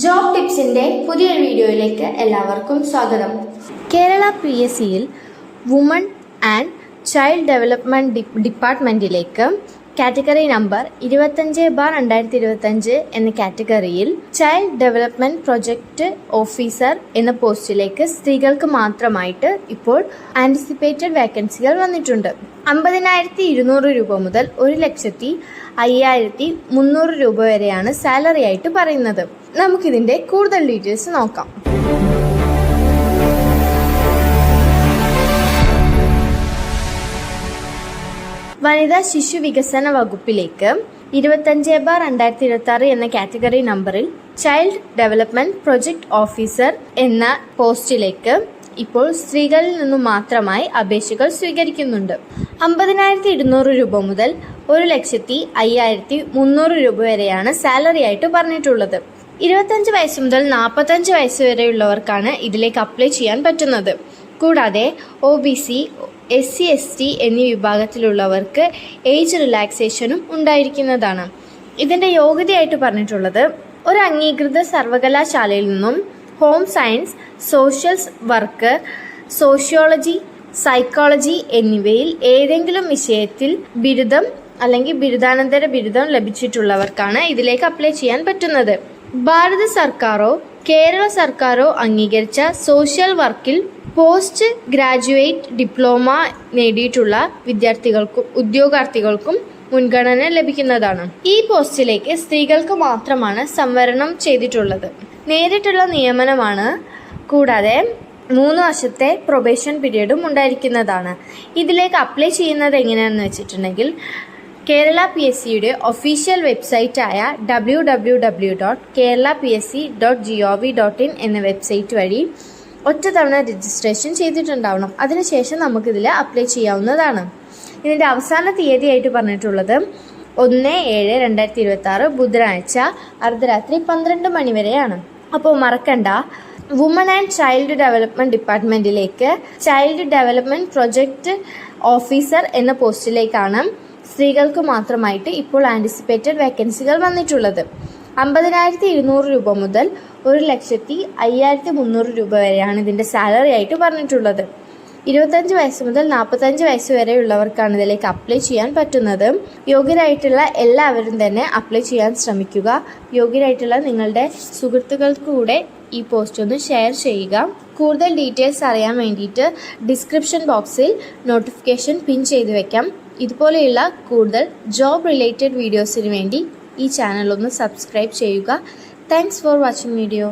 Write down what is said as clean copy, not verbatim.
Job ടിപ്സിന്റെ പുതിയൊരു വീഡിയോയിലേക്ക് എല്ലാവർക്കും സ്വാഗതം. കേരള PSCയിൽ വുമൺ ആൻഡ് ചൈൽഡ് ഡെവലപ്മെന്റ് ഡിപ്പാർട്ട്മെന്റിലേക്ക് കാറ്റഗറി നമ്പർ 25/2025 എന്ന കാറ്റഗറിയിൽ ചൈൽഡ് ഡെവലപ്മെന്റ് പ്രൊജക്ട് ഓഫീസർ എന്ന പോസ്റ്റിലേക്ക് സ്ത്രീകൾക്ക് മാത്രമായിട്ട് ഇപ്പോൾ ആന്റിസിപ്പേറ്റഡ് വേക്കൻസികൾ വന്നിട്ടുണ്ട്. 50,200 രൂപ മുതൽ 1,05,300 രൂപ വരെയാണ് സാലറി ആയിട്ട് പറയുന്നത്. നമുക്കിതിന്റെ കൂടുതൽ ഡീറ്റെയിൽസ് നോക്കാം. വനിതാ ശിശു വികസന വകുപ്പിലേക്ക് 25/2026 എന്ന കാറ്റഗറി നമ്പറിൽ ചൈൽഡ് ഡെവലപ്മെന്റ് പ്രൊജക്ട് ഓഫീസർ എന്ന പോസ്റ്റിലേക്ക് ഇപ്പോൾ സ്ത്രീകളിൽ നിന്നും മാത്രമായി അപേക്ഷകൾ സ്വീകരിക്കുന്നുണ്ട്. 50,200 രൂപ മുതൽ 1,05,300 രൂപ വരെയാണ് സാലറി ആയിട്ട് പറഞ്ഞിട്ടുള്ളത്. 25 വയസ്സ് മുതൽ 45 വയസ്സ് വരെയുള്ളവർക്കാണ് ഇതിലേക്ക് അപ്ലൈ ചെയ്യാൻ പറ്റുന്നത്. കൂടാതെ OBC, SC, ST എന്നീ വിഭാഗത്തിലുള്ളവർക്ക് ഏജ് റിലാക്സേഷനും ഉണ്ടായിരിക്കുന്നതാണ്. ഇതിൻ്റെ യോഗ്യതയായിട്ട് പറഞ്ഞിട്ടുള്ളത് ഒരു അംഗീകൃത സർവകലാശാലയിൽ നിന്നും home science, social work, sociology, psychology എന്നിവയിൽ ഏതെങ്കിലും വിഷയത്തിൽ ബിരുദം അല്ലെങ്കിൽ ബിരുദാനന്തര ബിരുദം ലഭിച്ചിട്ടുള്ളവർക്കാണ് ഇതിലേക്ക് അപ്ലൈ ചെയ്യാൻ പറ്റുന്നത്. ഭാരത സർക്കാരോ കേരള സർക്കാരോ അംഗീകരിച്ച സോഷ്യൽ വർക്കിൽ പോസ്റ്റ് ഗ്രാജുവേറ്റ് ഡിപ്ലോമ നേടിയിട്ടുള്ള വിദ്യാർത്ഥികൾക്കും ഉദ്യോഗാർത്ഥികൾക്കും മുൻഗണന ലഭിക്കുന്നതാണ്. ഈ പോസ്റ്റിലേക്ക് സ്ത്രീകൾക്ക് മാത്രമാണ് സംവരണം ചെയ്തിട്ടുള്ളത്. നേരിട്ടുള്ള നിയമനമാണ്. കൂടാതെ 3 വർഷത്തെ പ്രൊബേഷൻ പീരീഡും ഉണ്ടായിരിക്കുന്നതാണ്. ഇതിലേക്ക് അപ്ലൈ ചെയ്യുന്നത് എങ്ങനെയാണെന്ന് വെച്ചിട്ടുണ്ടെങ്കിൽ കേരള PSCയുടെ ഒഫീഷ്യൽ വെബ്സൈറ്റായ www.keralapsc.gov.in എന്ന വെബ്സൈറ്റ് വഴി ഒറ്റത്തവണ രജിസ്ട്രേഷൻ ചെയ്തിട്ടുണ്ടാവണം. അതിനുശേഷം നമുക്കിതിൽ അപ്ലൈ ചെയ്യാവുന്നതാണ്. ഇതിൻ്റെ അവസാന തീയതിയായിട്ട് പറഞ്ഞിട്ടുള്ളത് 1/7/2026 ബുധനാഴ്ച അർദ്ധരാത്രി 12 മണി വരെയാണ്. അപ്പോൾ മറക്കണ്ട, വുമൺ ആൻഡ് ചൈൽഡ് ഡെവലപ്മെന്റ് ഡിപ്പാർട്ട്മെന്റിലേക്ക് ചൈൽഡ് ഡെവലപ്മെന്റ് പ്രൊജക്ട് ഓഫീസർ എന്ന പോസ്റ്റിലേക്കാണ് സ്ത്രീകൾക്ക് മാത്രമായിട്ട് ഇപ്പോൾ ആന്റിസിപ്പേറ്റഡ് വേക്കൻസികൾ വന്നിട്ടുള്ളത്. 50,200 രൂപ മുതൽ 1,05,300 രൂപ വരെയാണ് ഇതിൻ്റെ സാലറി ആയിട്ട് പറഞ്ഞിട്ടുള്ളത്. 25 വയസ്സ് മുതൽ 45 വയസ്സ് വരെയുള്ളവർക്കാണ് ഇതിലേക്ക് അപ്ലൈ ചെയ്യാൻ പറ്റുന്നത്. യോഗ്യരായിട്ടുള്ള എല്ലാവരും തന്നെ അപ്ലൈ ചെയ്യാൻ ശ്രമിക്കുക. യോഗ്യരായിട്ടുള്ള നിങ്ങളുടെ സുഹൃത്തുക്കൾക്ക് കൂടെ ഈ പോസ്റ്റ് ഒന്ന് ഷെയർ ചെയ്യുക. കൂടുതൽ ഡീറ്റെയിൽസ് അറിയാൻ വേണ്ടിയിട്ട് ഡിസ്ക്രിപ്ഷൻ ബോക്സിൽ നോട്ടിഫിക്കേഷൻ പിൻ ചെയ്ത് വെക്കാം. ഇതുപോലെയുള്ള കൂടുതൽ ജോബ് റിലേറ്റഡ് വീഡിയോസിന് വേണ്ടി ഈ ചാനൽ ഒന്ന് സബ്സ്ക്രൈബ് ചെയ്യുക. Thanks for watching video.